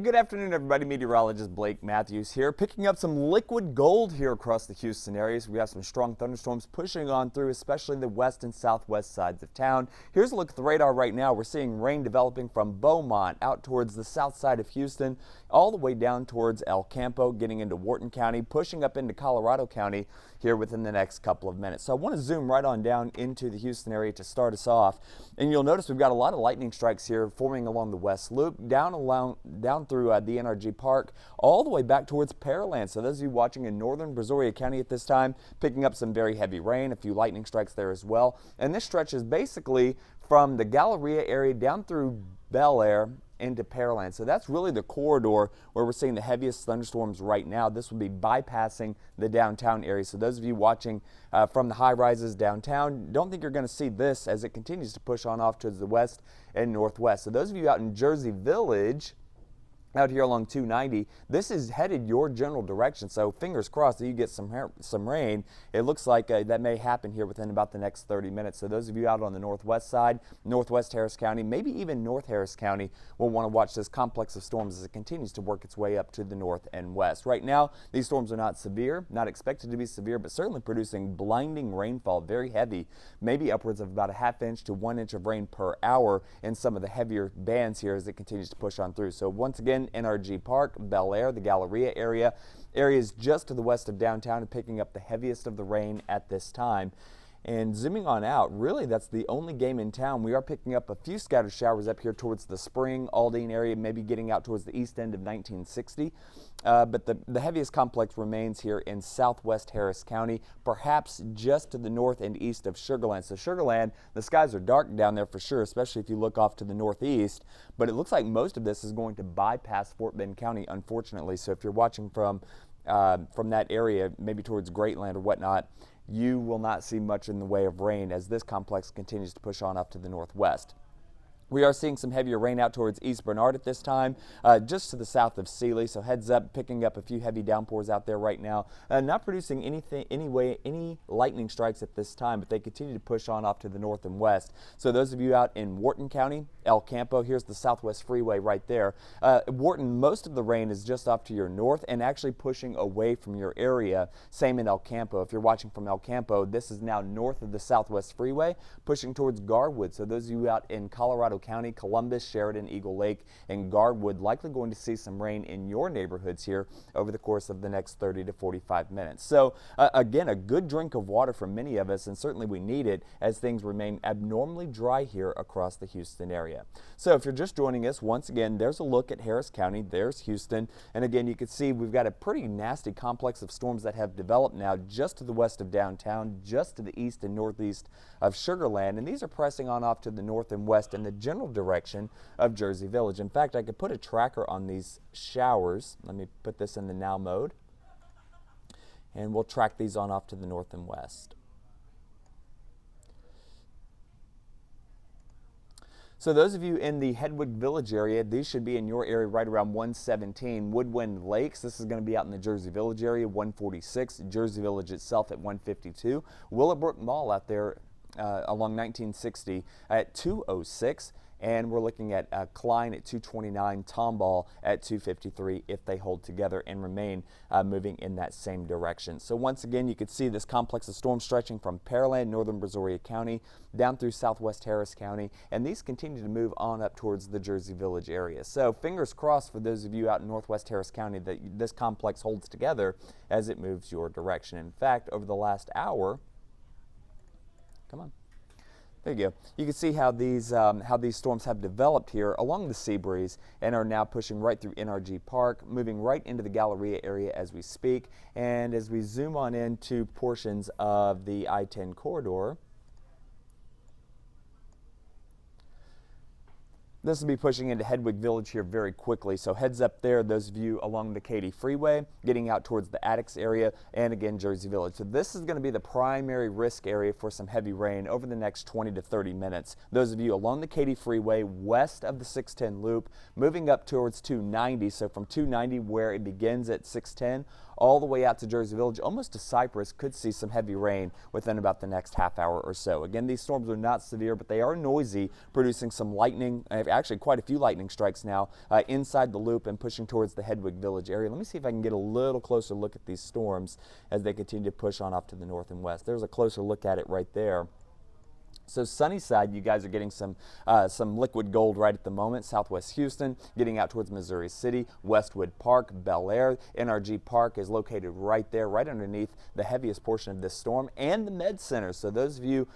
Good afternoon, everybody. Meteorologist Blake Mathews here, picking up some liquid gold here across the Houston area. So we have some strong thunderstorms pushing on through, especially the west and southwest sides of town. Here's a look at the radar right now. We're seeing rain developing from Beaumont out towards the south side of Houston, all the way down towards El Campo, getting into Wharton County, pushing up into Colorado County here within the next couple of minutes. So I want to zoom right on down into the Houston area to start us off. And you'll notice we've got a lot of lightning strikes here forming along the west loop, down through the NRG Park, all the way back towards Pearland. So those of you watching in northern Brazoria County at this time, picking up some very heavy rain, a few lightning strikes there as well. And this stretches basically from the Galleria area down through Bel Air into Pearland. So that's really the corridor where we're seeing the heaviest thunderstorms right now. This will be bypassing the downtown area. So those of you watching from the high rises downtown, don't think you're going to see this as it continues to push on off towards the west and northwest. So those of you out in Jersey Village, out here along 290, this is headed your general direction, so fingers crossed that you get some rain. It looks like that may happen here within about the next 30 minutes. So those of you out on the northwest side, northwest Harris County, maybe even North Harris County, will want to watch this complex of storms as it continues to work its way up to the north and west. Right now, these storms are not severe, not expected to be severe, but certainly producing blinding rainfall, very heavy, maybe upwards of about a half inch to 1 inch of rain per hour in some of the heavier bands here as it continues to push on through. So once again, NRG Park, Bel Air, the Galleria area, areas just to the west of downtown, and picking up the heaviest of the rain at this time. And zooming on out, really that's the only game in town. We are picking up a few scattered showers up here towards the Spring, Aldine area, maybe getting out towards the east end of 1960. But the heaviest complex remains here in southwest Harris County, perhaps just to the north and east of Sugar Land. So Sugar Land, the skies are dark down there for sure, especially if you look off to the northeast. But it looks like most of this is going to bypass Fort Bend County, unfortunately. So if you're watching from that area, maybe towards Greatland or whatnot, you will not see much in the way of rain as this complex continues to push on up to the northwest. We are seeing some heavier rain out towards East Bernard at this time, just to the south of Sealy. So heads up, picking up a few heavy downpours out there right now. Not producing any lightning strikes at this time, but they continue to push on off to the north and west. So those of you out in Wharton County, El Campo, here's the Southwest Freeway right there. Wharton, most of the rain is just off to your north and actually pushing away from your area. Same in El Campo. If you're watching from El Campo, this is now north of the Southwest Freeway, pushing towards Garwood. So those of you out in Colorado County, Columbus, Sheridan, Eagle Lake, and Garwood, likely going to see some rain in your neighborhoods here over the course of the next 30 to 45 minutes. So again, a good drink of water for many of us, and certainly we need it as things remain abnormally dry here across the Houston area. So if you're just joining us, once again, there's a look at Harris County, there's Houston, and again, you can see we've got a pretty nasty complex of storms that have developed now just to the west of downtown, just to the east and northeast of Sugar Land, and these are pressing on off to the north and west in the general direction of Jersey Village. In fact, I could put a tracker on these showers. Let me put this in the now mode, and we'll track these on off to the north and west. So those of you in the Hedwig Village area, these should be in your area right around 117. Woodwind Lakes, this is going to be out in the Jersey Village area, 146. Jersey Village itself at 152. Willowbrook Mall out there along 1960 at 206. And we're looking at Klein at 229, Tomball at 253 if they hold together and remain moving in that same direction. So once again, you can see this complex of storms stretching from Pearland, northern Brazoria County, down through southwest Harris County, and these continue to move on up towards the Jersey Village area. So fingers crossed for those of you out in northwest Harris County that this complex holds together as it moves your direction. In fact, over the last hour, come on. There you go. You can see how these storms have developed here along the sea breeze and are now pushing right through NRG Park, moving right into the Galleria area as we speak. And as we zoom on into portions of the I-10 corridor, this will be pushing into Hedwig Village here very quickly, so heads up there, those of you along the Katy Freeway, getting out towards the Attucks area, and again, Jersey Village. So this is going to be the primary risk area for some heavy rain over the next 20 to 30 minutes. Those of you along the Katy Freeway, west of the 610 loop, moving up towards 290, so from 290 where it begins at 610, all the way out to Jersey Village, almost to Cypress, could see some heavy rain within about the next half hour or so. Again, these storms are not severe, but they are noisy, producing some lightning, actually quite a few lightning strikes now inside the loop and pushing towards the Hedwig Village area. Let me see if I can get a little closer look at these storms as they continue to push on off to the north and west. There's a closer look at it right there. So Sunnyside, you guys are getting some liquid gold right at the moment. Southwest Houston, getting out towards Missouri City, Westwood Park, Bel Air. NRG Park is located right there, right underneath the heaviest portion of this storm, and the Med Center. So those of you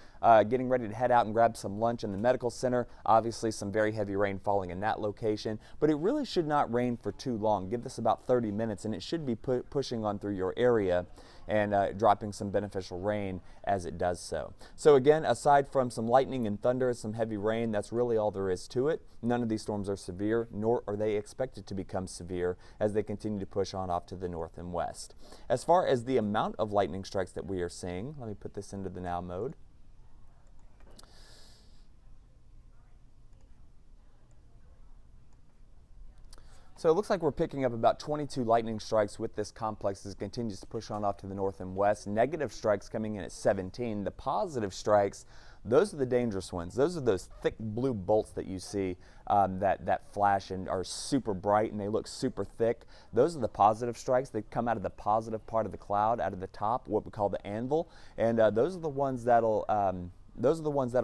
getting ready to head out and grab some lunch in the medical center, obviously some very heavy rain falling in that location, but it really should not rain for too long. Give this about 30 minutes and it should be pushing on through your area and dropping some beneficial rain as it does so. So again, aside from some lightning and thunder and some heavy rain, that's really all there is to it. None of these storms are severe, nor are they expected to become severe as they continue to push on off to the north and west. As far as the amount of lightning strikes that we are seeing, let me put this into the now mode. So it looks like we're picking up about 22 lightning strikes with this complex as it continues to push on off to the north and west. Negative strikes coming in at 17. The positive strikes, those are the dangerous ones. Those are those thick blue bolts that you see that flash and are super bright and they look super thick. Those are the positive strikes. They come out of the positive part of the cloud, out of the top, what we call the anvil. And those are the ones that'll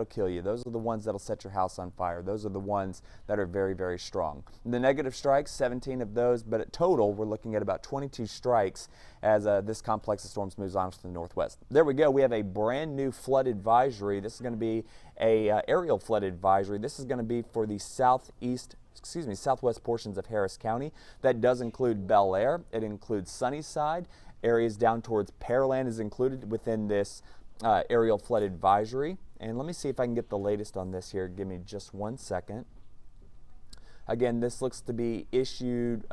kill you. Those are the ones that'll set your house on fire. Those are the ones that are very, very strong. The negative strikes, 17 of those, but at total, we're looking at about 22 strikes as this complex of storms moves on to the northwest. There we go. We have a brand new flood advisory. This is going to be a aerial flood advisory. This is going to be for the southwest portions of Harris County. That does include Bel Air. It includes Sunnyside. Areas down towards Pearland is included within this aerial flood advisory. And let me see if I can get the latest on this here. Give me just 1 second. Again, this looks to be issued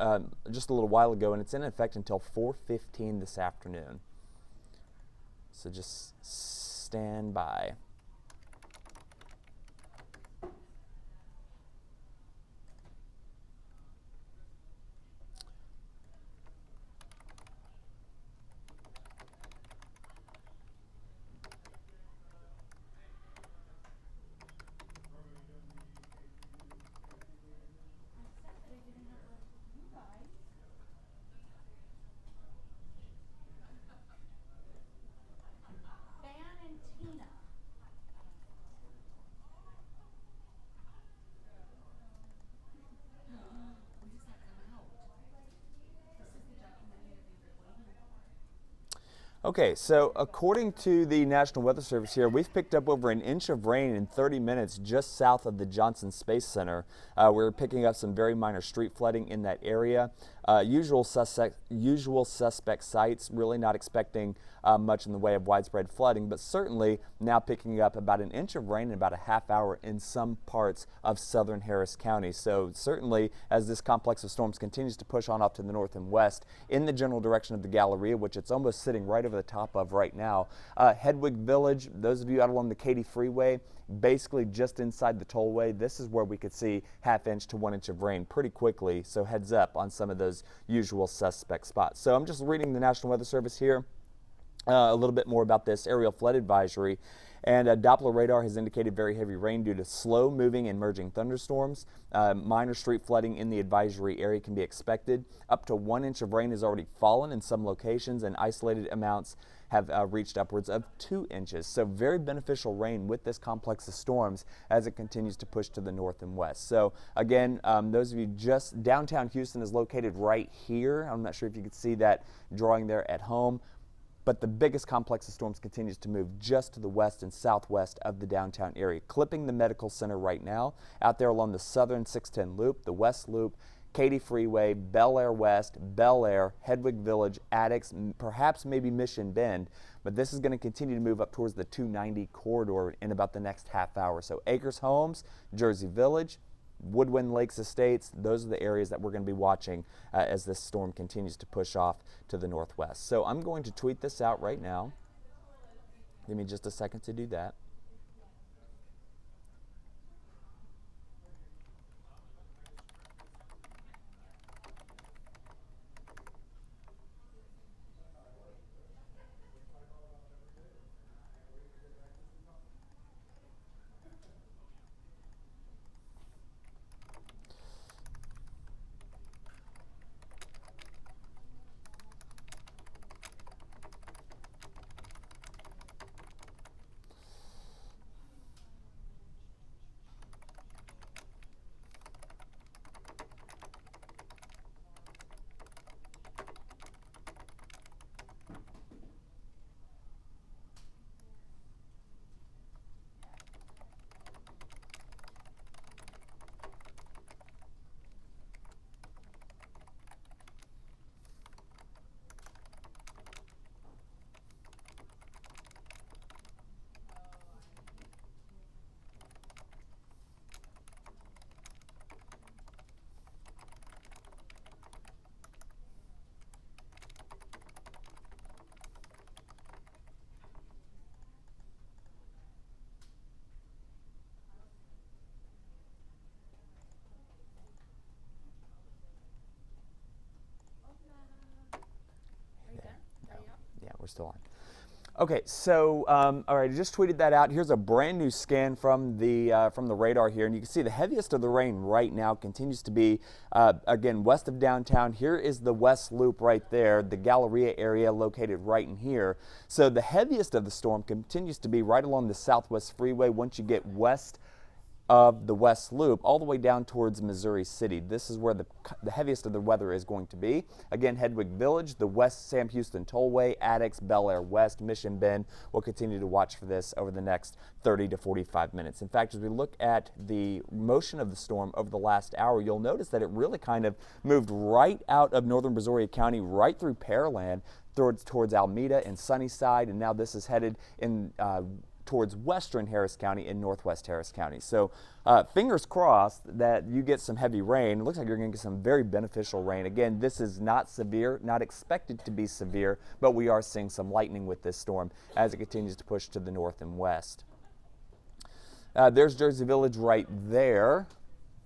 just a little while ago, and it's in effect until 4:15 this afternoon. So just stand by. Okay, so according to the National Weather Service here, we've picked up over an inch of rain in 30 minutes just south of the Johnson Space Center. We're picking up some very minor street flooding in that area. Usual suspect sites, really not expecting much in the way of widespread flooding, but certainly now picking up about an inch of rain in about a half hour in some parts of southern Harris County. So certainly as this complex of storms continues to push on off to the north and west in the general direction of the Galleria, which it's almost sitting right over the top of right now. Hedwig Village, those of you out along the Katy Freeway, basically just inside the tollway, this is where we could see ½ inch to 1 inch of rain pretty quickly, so heads up on some of those usual suspect spots. So I'm just reading the National Weather Service here a little bit more about this aerial flood advisory. And Doppler radar has indicated very heavy rain due to slow moving and merging thunderstorms. Minor street flooding in the advisory area can be expected. Up to 1 inch of rain has already fallen in some locations, and isolated amounts have reached upwards of 2 inches. So very beneficial rain with this complex of storms as it continues to push to the north and west. So again, those of you just downtown Houston is located right here. I'm not sure if you can see that drawing there at home. But the biggest complex of storms continues to move just to the west and southwest of the downtown area, clipping the medical center right now, out there along the southern 610 loop, the west loop, Katy Freeway, Bel Air West, Bel Air, Hedwig Village, Addicts, perhaps maybe Mission Bend. But this is going to continue to move up towards the 290 corridor in about the next half hour. So Acres Homes, Jersey Village, Woodwind Lakes Estates, those are the areas that we're going to be watching as this storm continues to push off to the northwest. So I'm going to tweet this out right now. Give me just a second to do that. we're still on. Okay, so all right, I just tweeted that out. Here's a brand new scan from the radar here, and you can see the heaviest of the rain right now continues to be again west of downtown. Here is the West Loop right there, the Galleria area located right in here. So the heaviest of the storm continues to be right along the Southwest Freeway once you get west of the West Loop all the way down towards Missouri City. This is where the heaviest of the weather is going to be. Again, Hedwig Village, the West Sam Houston Tollway, Addicks, Bel Air West, Mission Bend. We'll continue to watch for this over the next 30 to 45 minutes. In fact, as we look at the motion of the storm over the last hour, you'll notice that it really kind of moved right out of northern Brazoria County, right through Pearland, towards Alameda and Sunnyside, and now this is headed in towards western Harris County and northwest Harris County. So fingers crossed that you get some heavy rain. It looks like you're going to get some very beneficial rain. Again, this is not severe, not expected to be severe, but we are seeing some lightning with this storm as it continues to push to the north and west. There's Jersey Village right there.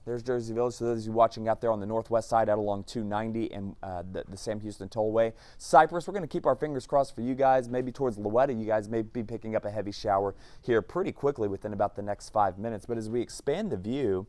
There's Jersey Village, so those of you watching out there on the northwest side out along 290 and the Sam Houston Tollway. Cypress, we're going to keep our fingers crossed for you guys. Maybe towards Louetta, you guys may be picking up a heavy shower here pretty quickly within about the next 5 minutes. But as we expand the view,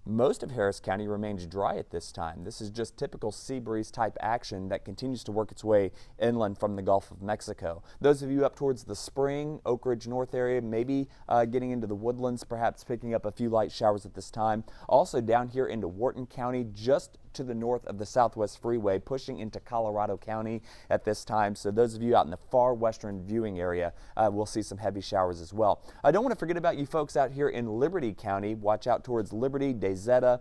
most of Harris County remains dry at this time. This is just typical sea breeze type action that continues to work its way inland from the Gulf of Mexico. Those of you up towards the Spring, Oak Ridge North area, maybe getting into the woodlands, perhaps picking up a few light showers at this time. Also down here into Wharton County, just to the north of the Southwest Freeway, pushing into Colorado County at this time. So those of you out in the far western viewing area will see some heavy showers as well. I don't want to forget about you folks out here in Liberty County. Watch out towards Liberty, DeZetta,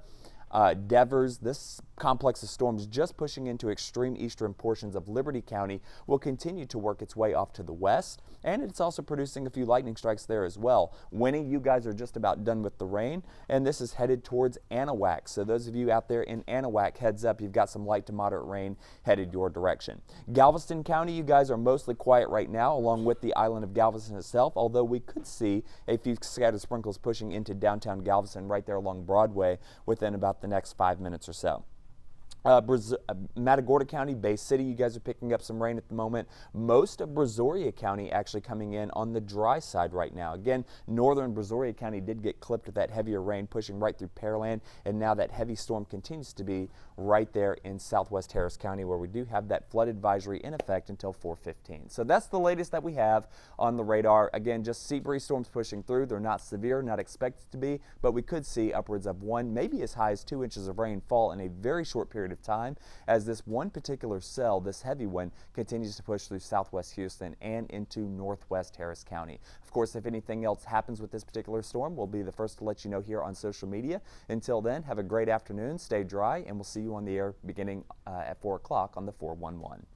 Devers. This complex of storms just pushing into extreme eastern portions of Liberty County will continue to work its way off to the west, and it's also producing a few lightning strikes there as well. Winnie, you guys are just about done with the rain, and this is headed towards Anahuac. So those of you out there in Anahuac, heads up, you've got some light to moderate rain headed your direction. Galveston County, you guys are mostly quiet right now, along with the island of Galveston itself, although we could see a few scattered sprinkles pushing into downtown Galveston right there along Broadway within about the next 5 minutes or so. Matagorda County, Bay City, you guys are picking up some rain at the moment. Most of Brazoria County actually coming in on the dry side right now. Again, northern Brazoria County did get clipped with that heavier rain pushing right through Pearland, and now that heavy storm continues to be right there in southwest Harris County, where we do have that flood advisory in effect until 4:15. So that's the latest that we have on the radar. Again, just sea breeze storms pushing through. They're not severe, not expected to be, but we could see upwards of 1, maybe as high as 2 inches of rain fall in a very short period of time as this one particular cell, this heavy one, continues to push through southwest Houston and into northwest Harris County. Of course, if anything else happens with this particular storm, we'll be the first to let you know here on social media. Until then, have a great afternoon, stay dry, and we'll see you on the air beginning at 4 o'clock on the 411.